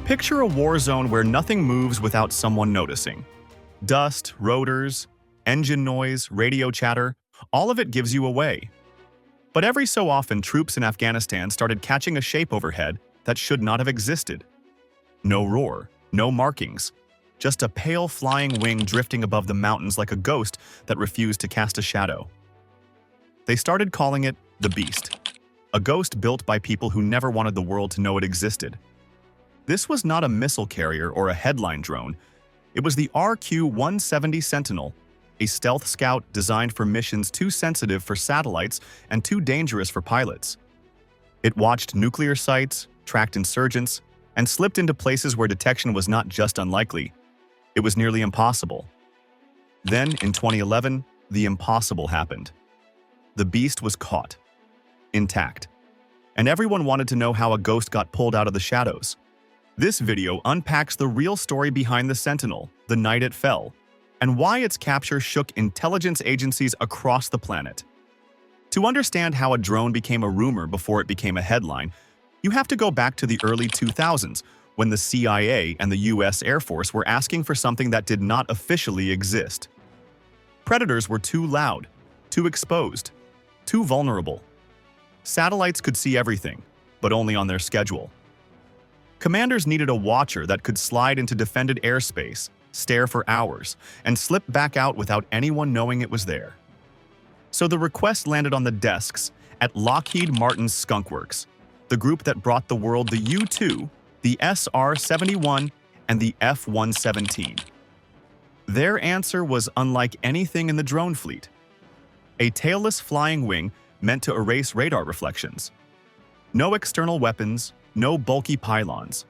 Picture a war zone where nothing moves without someone noticing. Dust, rotors, engine noise, radio chatter, all of it gives you away. But every so often, troops in Afghanistan started catching a shape overhead that should not have existed. No roar, no markings, just a pale flying wing drifting above the mountains like a ghost that refused to cast a shadow. They started calling it the Beast, a ghost built by people who never wanted the world to know it existed. This was not a missile carrier or a headline drone. It was the RQ-170 Sentinel, a stealth scout designed for missions too sensitive for satellites and too dangerous for pilots. It watched nuclear sites, tracked insurgents, and slipped into places where detection was not just unlikely, it was nearly impossible. Then, in 2011, the impossible happened. The Beast was caught, intact, and everyone wanted to know how a ghost got pulled out of the shadows. This video unpacks the real story behind the Sentinel, the night it fell, and why its capture shook intelligence agencies across the planet. To understand how a drone became a rumor before it became a headline, you have to go back to the early 2000s, when the CIA and the US Air Force were asking for something that did not officially exist. Predators were too loud, too exposed, too vulnerable. Satellites could see everything, but only on their schedule. Commanders needed a watcher that could slide into defended airspace, stare for hours, and slip back out without anyone knowing it was there. So the request landed on the desks at Lockheed Martin's Skunk Works, the group that brought the world the U-2, the SR-71, and the F-117. Their answer was unlike anything in the drone fleet. A tailless flying wing meant to erase radar reflections. No external weapons, no bulky pylons.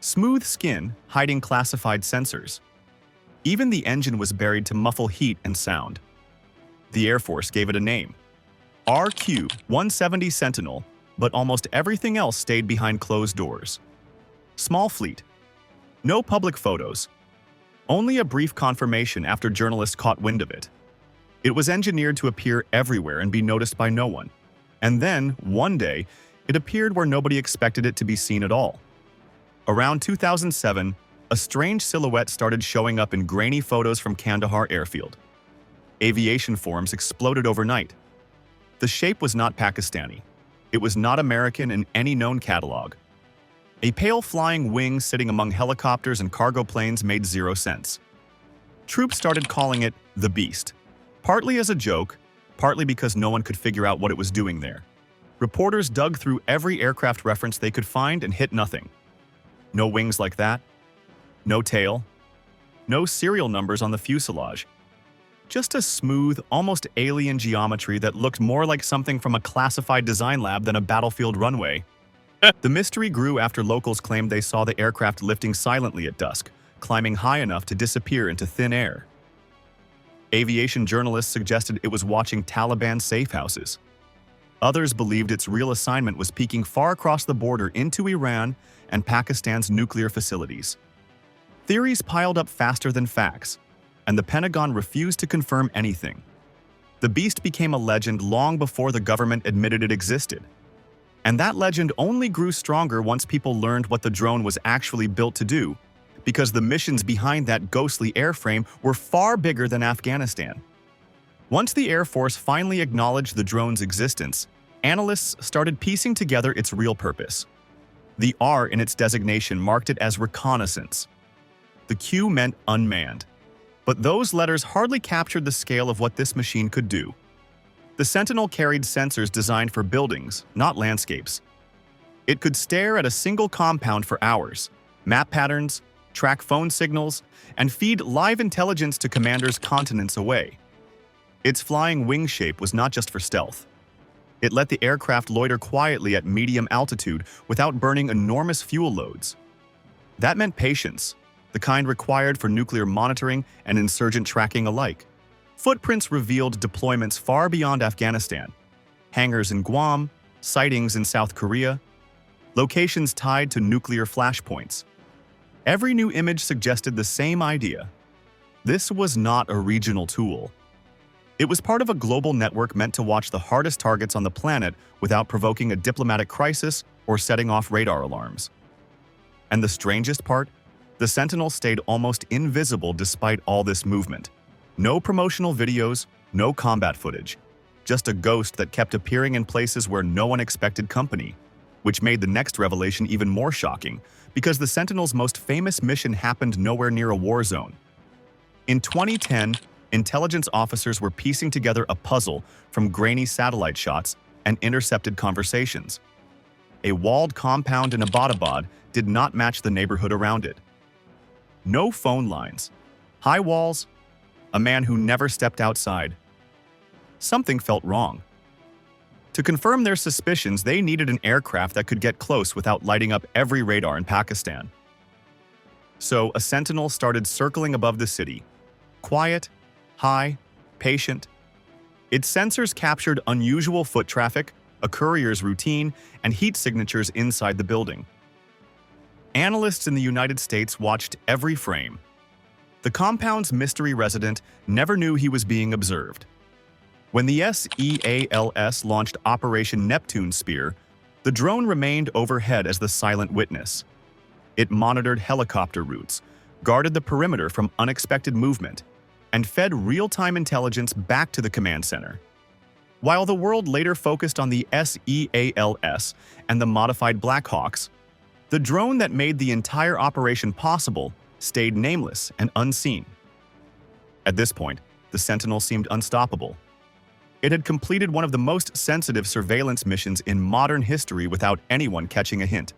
Smooth skin hiding classified sensors. Even the engine was buried to muffle heat and sound. The Air Force gave it a name, RQ-170 Sentinel, but almost everything else stayed behind closed doors. Small fleet. No public photos. Only a brief confirmation after journalists caught wind of it. It was engineered to appear everywhere and be noticed by no one. And then, one day, it appeared where nobody expected it to be seen at all. Around 2007, a strange silhouette started showing up in grainy photos from Kandahar airfield. Aviation forums exploded overnight. The shape was not Pakistani. It was not American in any known catalog. A pale flying wing sitting among helicopters and cargo planes made zero sense. Troops started calling it the Beast, partly as a joke, partly because no one could figure out what it was doing there. Reporters dug through every aircraft reference they could find and hit nothing. No wings like that. No tail. No serial numbers on the fuselage. Just a smooth, almost alien geometry that looked more like something from a classified design lab than a battlefield runway. The mystery grew after locals claimed they saw the aircraft lifting silently at dusk, climbing high enough to disappear into thin air. Aviation journalists suggested it was watching Taliban safe houses. Others believed its real assignment was peeking far across the border into Iran and Pakistan's nuclear facilities. Theories piled up faster than facts, and the Pentagon refused to confirm anything. The Beast became a legend long before the government admitted it existed. And that legend only grew stronger once people learned what the drone was actually built to do, because the missions behind that ghostly airframe were far bigger than Afghanistan. Once the Air Force finally acknowledged the drone's existence, analysts started piecing together its real purpose. The R in its designation marked it as reconnaissance. The Q meant unmanned. But those letters hardly captured the scale of what this machine could do. The Sentinel carried sensors designed for buildings, not landscapes. It could stare at a single compound for hours, map patterns, track phone signals, and feed live intelligence to commanders continents away. Its flying wing shape was not just for stealth. It let the aircraft loiter quietly at medium altitude without burning enormous fuel loads. That meant patience, the kind required for nuclear monitoring and insurgent tracking alike. Footprints revealed deployments far beyond Afghanistan, hangars in Guam, sightings in South Korea, locations tied to nuclear flashpoints. Every new image suggested the same idea. This was not a regional tool. It was part of a global network meant to watch the hardest targets on the planet without provoking a diplomatic crisis or setting off radar alarms. And the strangest part? The Sentinel stayed almost invisible despite all this movement. No promotional videos, no combat footage. Just a ghost that kept appearing in places where no one expected company, which made the next revelation even more shocking, because the Sentinel's most famous mission happened nowhere near a war zone. In 2010, intelligence officers were piecing together a puzzle from grainy satellite shots and intercepted conversations. A walled compound in Abbottabad did not match the neighborhood around it. No phone lines, high walls, a man who never stepped outside. Something felt wrong. To confirm their suspicions, they needed an aircraft that could get close without lighting up every radar in Pakistan. So a Sentinel started circling above the city. Quiet, high, patient. Its sensors captured unusual foot traffic, a courier's routine, and heat signatures inside the building. Analysts in the United States watched every frame. The compound's mystery resident never knew he was being observed. When the SEALS launched Operation Neptune Spear, the drone remained overhead as the silent witness. It monitored helicopter routes, guarded the perimeter from unexpected movement, and fed real-time intelligence back to the command center. While the world later focused on the SEALS and the modified Black Hawks, the drone that made the entire operation possible stayed nameless and unseen. At this point, the Sentinel seemed unstoppable. It had completed one of the most sensitive surveillance missions in modern history without anyone catching a hint.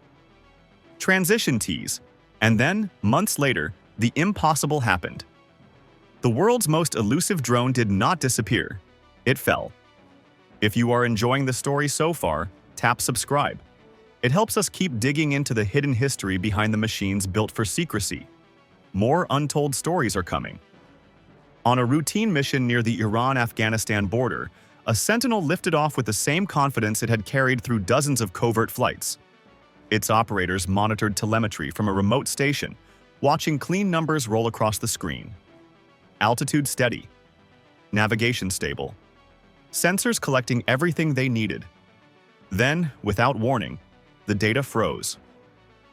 Transition tease, and then, months later, the impossible happened. The world's most elusive drone did not disappear. It fell. If you are enjoying the story so far, tap subscribe. It helps us keep digging into the hidden history behind the machines built for secrecy. More untold stories are coming. On a routine mission near the Iran-Afghanistan border, a Sentinel lifted off with the same confidence it had carried through dozens of covert flights. Its operators monitored telemetry from a remote station, watching clean numbers roll across the screen. Altitude steady. Navigation stable. Sensors collecting everything they needed. Then, without warning, the data froze.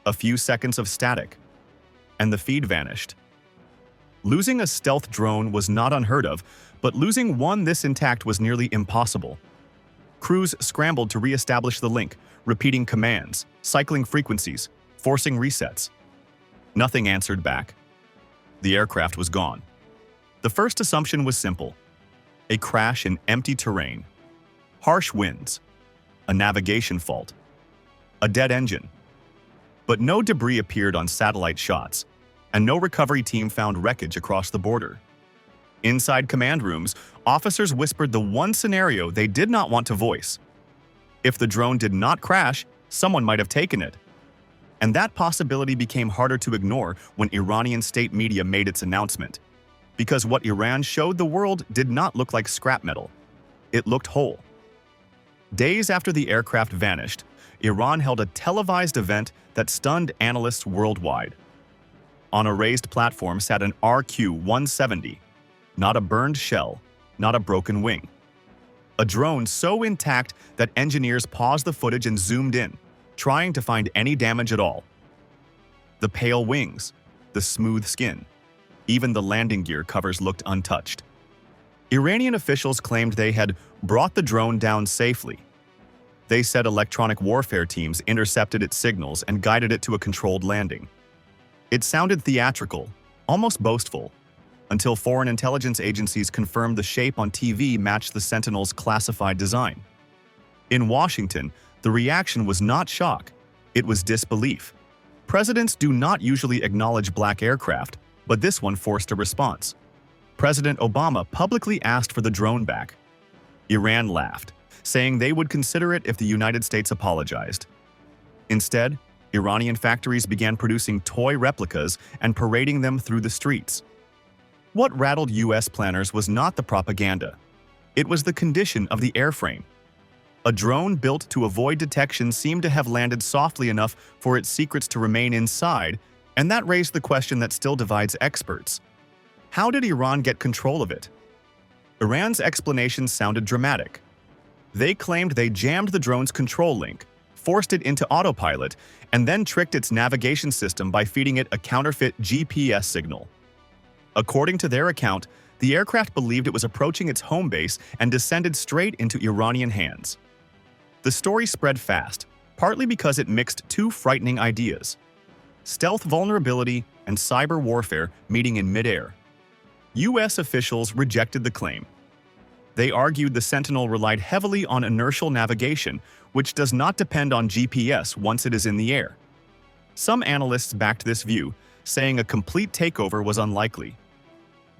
A few seconds of static, and the feed vanished. Losing a stealth drone was not unheard of, but losing one this intact was nearly impossible. Crews scrambled to re-establish the link, repeating commands, cycling frequencies, forcing resets. Nothing answered back. The aircraft was gone. The first assumption was simple: a crash in empty terrain, harsh winds, a navigation fault, a dead engine. But no debris appeared on satellite shots, and no recovery team found wreckage across the border. Inside command rooms, officers whispered the one scenario they did not want to voice. If the drone did not crash, someone might have taken it. And that possibility became harder to ignore when Iranian state media made its announcement. Because what Iran showed the world did not look like scrap metal. It looked whole. Days after the aircraft vanished, Iran held a televised event that stunned analysts worldwide. On a raised platform sat an RQ-170, not a burned shell, not a broken wing. A drone so intact that engineers paused the footage and zoomed in, trying to find any damage at all. The pale wings, the smooth skin, even the landing gear covers looked untouched. Iranian officials claimed they had brought the drone down safely. They said electronic warfare teams intercepted its signals and guided it to a controlled landing. It sounded theatrical, almost boastful, until foreign intelligence agencies confirmed the shape on TV matched the Sentinel's classified design. In Washington, the reaction was not shock, it was disbelief. Presidents do not usually acknowledge black aircraft, but this one forced a response. President Obama publicly asked for the drone back. Iran laughed, saying they would consider it if the United States apologized. Instead, Iranian factories began producing toy replicas and parading them through the streets. What rattled US planners was not the propaganda. It was the condition of the airframe. A drone built to avoid detection seemed to have landed softly enough for its secrets to remain inside, and that raised the question that still divides experts. How did Iran get control of it? Iran's explanation sounded dramatic. They claimed they jammed the drone's control link, forced it into autopilot, and then tricked its navigation system by feeding it a counterfeit GPS signal. According to their account, the aircraft believed it was approaching its home base and descended straight into Iranian hands. The story spread fast, partly because it mixed two frightening ideas: stealth vulnerability and cyber warfare meeting in midair. U.S. officials rejected the claim. They argued the Sentinel relied heavily on inertial navigation, which does not depend on GPS once it is in the air. Some analysts backed this view, saying a complete takeover was unlikely.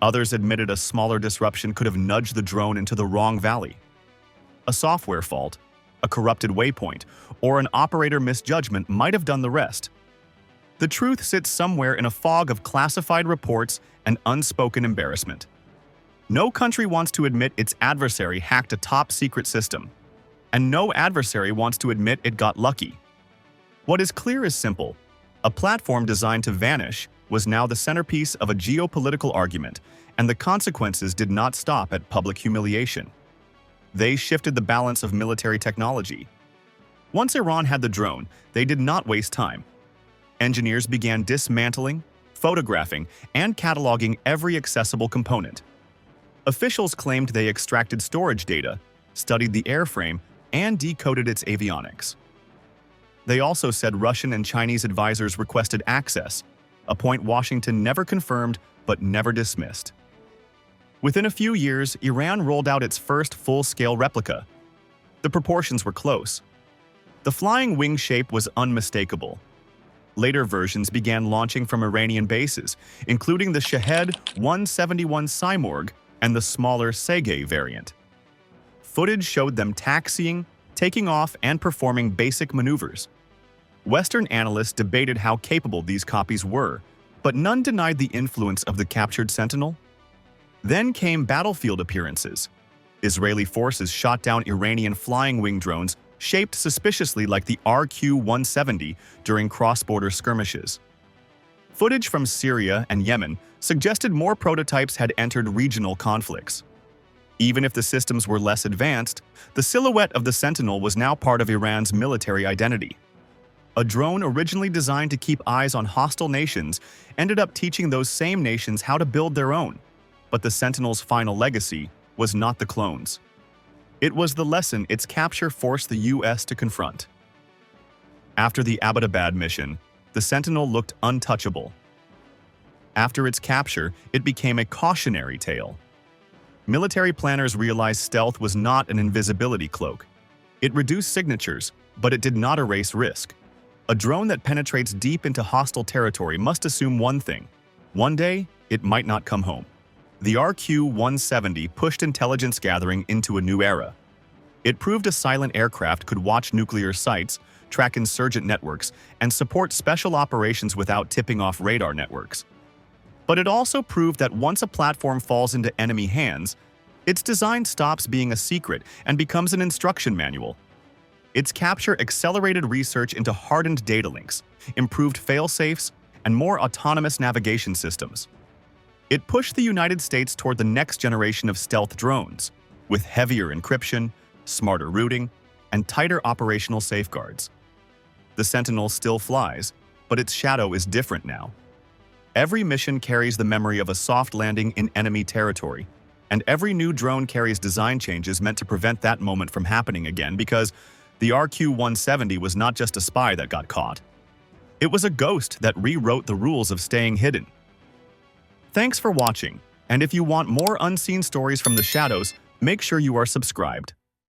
Others admitted a smaller disruption could have nudged the drone into the wrong valley. A software fault, a corrupted waypoint, or an operator misjudgment might have done the rest. The truth sits somewhere in a fog of classified reports and unspoken embarrassment. No country wants to admit its adversary hacked a top-secret system, and no adversary wants to admit it got lucky. What is clear is simple: a platform designed to vanish was now the centerpiece of a geopolitical argument, and the consequences did not stop at public humiliation. They shifted the balance of military technology. Once Iran had the drone, they did not waste time. Engineers began dismantling, photographing, and cataloging every accessible component. Officials claimed they extracted storage data, studied the airframe, and decoded its avionics. They also said Russian and Chinese advisors requested access, a point Washington never confirmed but never dismissed. Within a few years, Iran rolled out its first full-scale replica. The proportions were close. The flying wing shape was unmistakable. Later versions began launching from Iranian bases, including the RQ-170 Sentinel and the smaller Sergei variant. Footage showed them taxiing, taking off, and performing basic maneuvers. Western analysts debated how capable these copies were, but none denied the influence of the captured Sentinel. Then came battlefield appearances. Israeli forces shot down Iranian flying wing drones shaped suspiciously like the RQ-170 during cross-border skirmishes. Footage from Syria and Yemen suggested more prototypes had entered regional conflicts. Even if the systems were less advanced, the silhouette of the Sentinel was now part of Iran's military identity. A drone originally designed to keep eyes on hostile nations ended up teaching those same nations how to build their own. But the Sentinel's final legacy was not the clones. It was the lesson its capture forced the U.S. to confront. After the Abbottabad mission, the Sentinel looked untouchable. After its capture, it became a cautionary tale. Military planners realized stealth was not an invisibility cloak. It reduced signatures, but it did not erase risk. A drone that penetrates deep into hostile territory must assume one thing: one day, it might not come home. The RQ-170 pushed intelligence gathering into a new era. It proved a silent aircraft could watch nuclear sites, track insurgent networks, and support special operations without tipping off radar networks. But it also proved that once a platform falls into enemy hands, its design stops being a secret and becomes an instruction manual. Its capture accelerated research into hardened data links, improved fail-safes, and more autonomous navigation systems. It pushed the United States toward the next generation of stealth drones, with heavier encryption, smarter routing, and tighter operational safeguards. The Sentinel still flies, but its shadow is different now. Every mission carries the memory of a soft landing in enemy territory, and every new drone carries design changes meant to prevent that moment from happening again, because the RQ-170 was not just a spy that got caught. It was a ghost that rewrote the rules of staying hidden. Thanks for watching, and if you want more unseen stories from the shadows, make sure you are subscribed.